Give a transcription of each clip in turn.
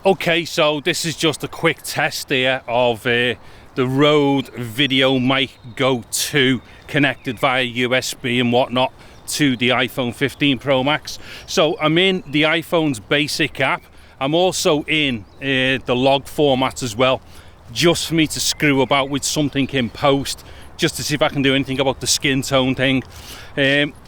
Okay, so this is just a quick test here of the RODE VideoMic Go 2 connected via USB and whatnot to the iPhone 15 Pro Max. So I'm in the iPhone's basic app. I'm also in the log format as well, just for me to screw about with something in post, just to see if I can do anything about the skin tone thing.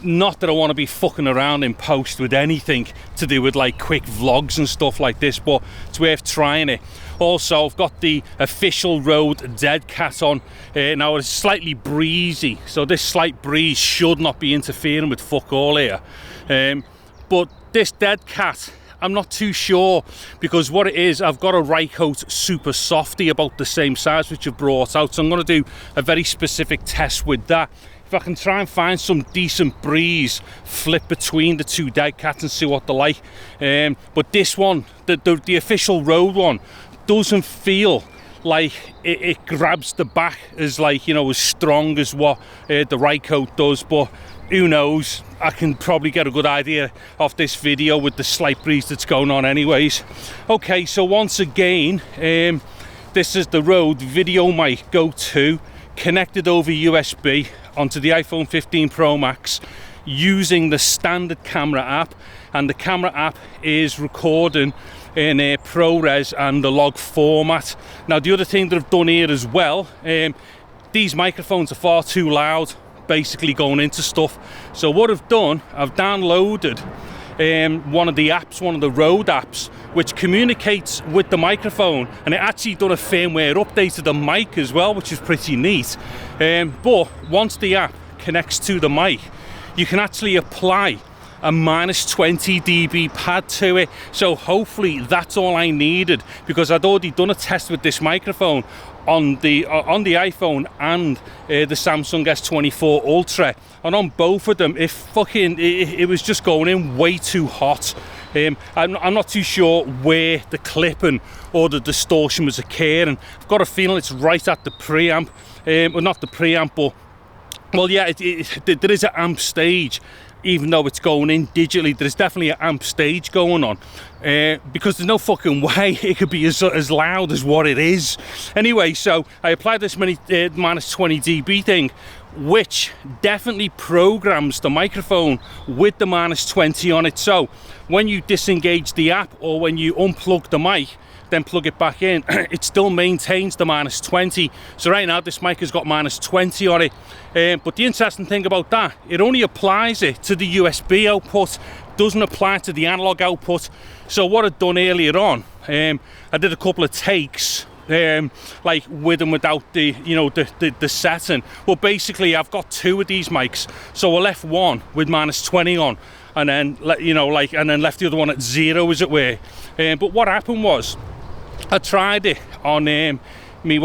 Not that I want to be fucking around in post with anything to do with like quick vlogs and stuff like this, but it's worth trying it. Also, I've got the official RODE Dead Cat on. Now it's slightly breezy, so this slight breeze should not be interfering with fuck all here. But this Dead Cat, I'm not too sure, because what it is, I've got a Rycote Super Softy about the same size which I've brought out, so I'm going to do a very specific test with that. If I can try and find some decent breeze, flip between the two Dead Cats and see what they're like. But this one, the official RODE one, doesn't feel like it grabs the back as, like, you know, as strong as what the Rycote does, but who knows, I can probably get a good idea of this video with the slight breeze that's going on anyways. Okay, so once again, this is the RODE VideoMic Go 2 connected over USB onto the iPhone 15 Pro Max using the standard camera app, and the camera app is recording in a ProRes and the log format. Now the other thing that I've done here as well, these microphones are far too loud basically going into stuff, so what I've done, I've downloaded one of the apps, one of the RODE apps, which communicates with the microphone, and it actually done a firmware update to the mic as well, which is pretty neat. But once the app connects to the mic, you can actually apply a -20 dB pad to it. So hopefully that's all I needed, because I'd already done a test with this microphone on the iPhone and the Samsung S24 Ultra, and on both of them it was just going in way too hot. I'm not too sure where the clipping or the distortion was occurring. I've got a feeling it's right at the preamp, well, not the preamp, but well, yeah, there is an amp stage. Even though it's going in digitally, there's definitely an amp stage going on, because there's no fucking way it could be as loud as what it is. Anyway, so I applied this -20 dB thing, which definitely programs the microphone with the -20 on it. So when you disengage the app or when you unplug the mic, then plug it back in, it still maintains the -20. So right now this mic has got -20 on it. But the interesting thing about that, it only applies it to the USB output, doesn't apply to the analog output. So what I'd done earlier on, I did a couple of takes, like with and without the, you know, the setting. Well, basically I've got two of these mics, so I left one with -20 on, and then and then left the other one at 0, as it were. But what happened was, I tried it on my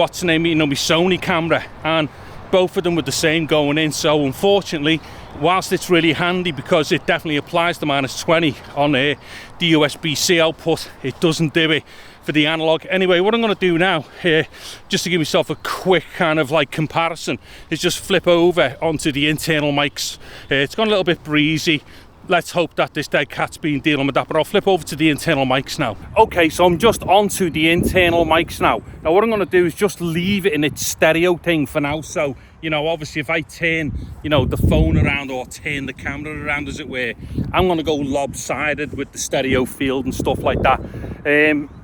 Sony camera, and both of them were the same going in. So unfortunately, whilst it's really handy because it definitely applies the -20 on the USB-C output, it doesn't do it for the analog. Anyway, what I'm going to do now here, just to give myself a quick kind of like comparison, is just flip over onto the internal mics. It's gone a little bit breezy. Let's hope that this Dead Cat's been dealing with that, but I'll flip over to the internal mics now. Okay, so I'm just onto the internal mics now. Now what I'm going to do is just leave it in its stereo thing for now. So, you know, obviously if I turn, you know, the phone around or turn the camera around, as it were, I'm going to go lopsided with the stereo field and stuff like that.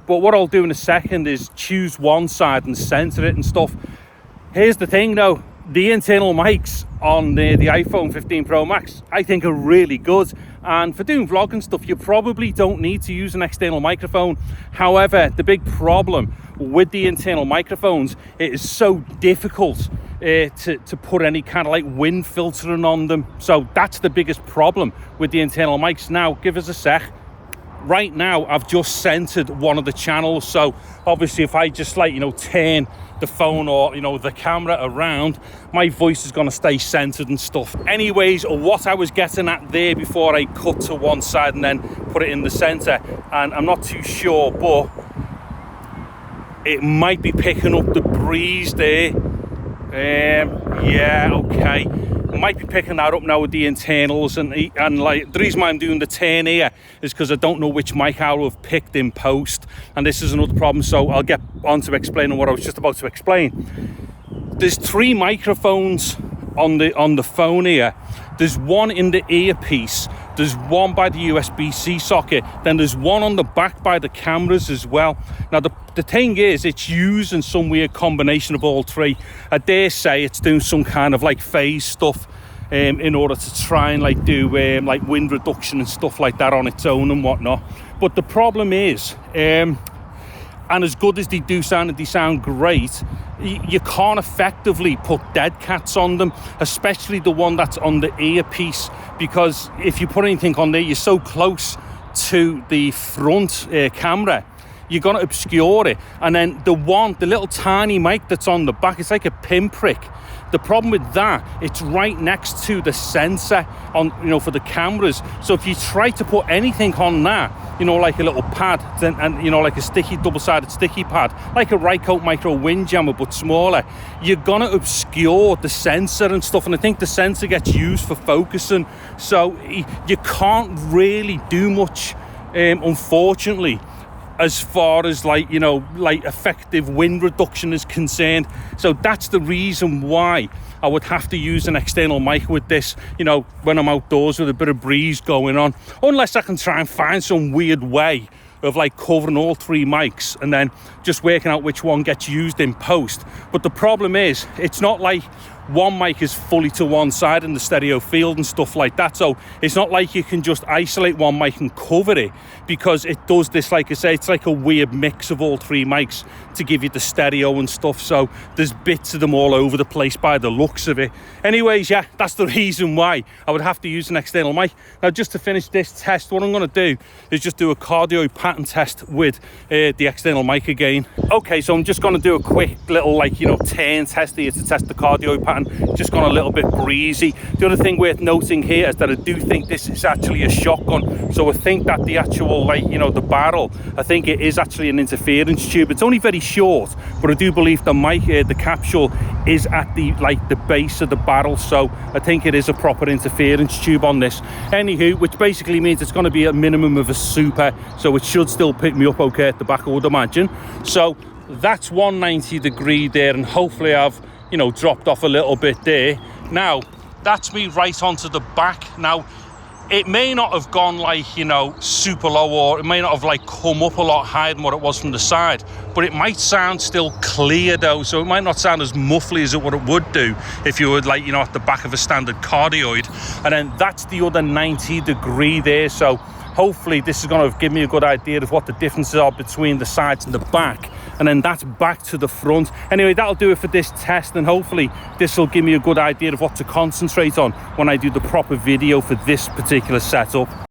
But what I'll do in a second is choose one side and center it and stuff. Here's the thing though, the internal mics on the iPhone 15 Pro Max, I think, are really good, and for doing vlog and stuff you probably don't need to use an external microphone. However, the big problem with the internal microphones, it is so difficult to put any kind of like wind filtering on them. So that's the biggest problem with the internal mics. Now give us a sec. Right now I've just centered one of the channels, so obviously if I just, like, you know, turn the phone or, you know, the camera around, my voice is going to stay centered and stuff. Anyways, what I was getting at there before I cut to one side and then put it in the center, and I'm not too sure, but it might be picking up the breeze there. Yeah, okay. I might be picking that up now with the internals, and like the reason why I'm doing the turn here is because I don't know which mic I will have picked in post, and this is another problem, so I'll get on to explaining what I was just about to explain. There's 3 microphones on the phone here. There's one in the earpiece, there's one by the USB-C socket, then there's one on the back by the cameras as well. Now the thing is, it's used in some weird combination of all 3. I dare say it's doing some kind of like phase stuff in order to try and like do like wind reduction and stuff like that on its own and whatnot. But the problem is, and as good as they do sound, and they sound great, you can't effectively put dead cats on them, especially the one that's on the earpiece, because if you put anything on there, you're so close to the front camera, you're going to obscure it. And then the little tiny mic that's on the back, it's like a pinprick. The problem with that, it's right next to the sensor on, for the cameras. So if you try to put anything on that, like a little pad, and like a sticky, double-sided sticky pad, like a Rycote Micro Windjammer but smaller, you're gonna obscure the sensor and stuff. And I think the sensor gets used for focusing, so you can't really do much, unfortunately, as far as like effective wind reduction is concerned. So that's the reason why I would have to use an external mic with this, when I'm outdoors with a bit of breeze going on, unless I can try and find some weird way of like covering all 3 mics and then just working out which one gets used in post. But the problem is, it's not like one mic is fully to one side in the stereo field and stuff like that, so it's not like you can just isolate one mic and cover it, because it does this, like I say, it's like a weird mix of all 3 mics to give you the stereo and stuff. So there's bits of them all over the place by the looks of it. Anyways, yeah, that's the reason why I would have to use an external mic. Now, just to finish this test, what I'm going to do is just do a cardioid pattern test with the external mic again. Okay, so I'm just going to do a quick little turn test here to test the cardioid pattern. Just gone a little bit breezy. The other thing worth noting here is that I do think this is actually a shotgun, so I think that the actual the barrel, I think it is actually an interference tube. It's only very short, but I do believe the mic, the capsule is at the base of the barrel, so I think it is a proper interference tube on this. Anywho, which basically means it's going to be a minimum of a super, so it should still pick me up okay at the back, I would imagine. So that's 190 degree there, and hopefully I've dropped off a little bit there. Now that's me right onto the back. Now it may not have gone super low, or it may not have come up a lot higher than what it was from the side, but it might sound still clear though, so it might not sound as muffly as what it would do if you were at the back of a standard cardioid. And then that's the other 90 degree there, so hopefully this is going to give me a good idea of what the differences are between the sides and the back, and then that's back to the front. Anyway, that'll do it for this test, and hopefully this will give me a good idea of what to concentrate on when I do the proper video for this particular setup.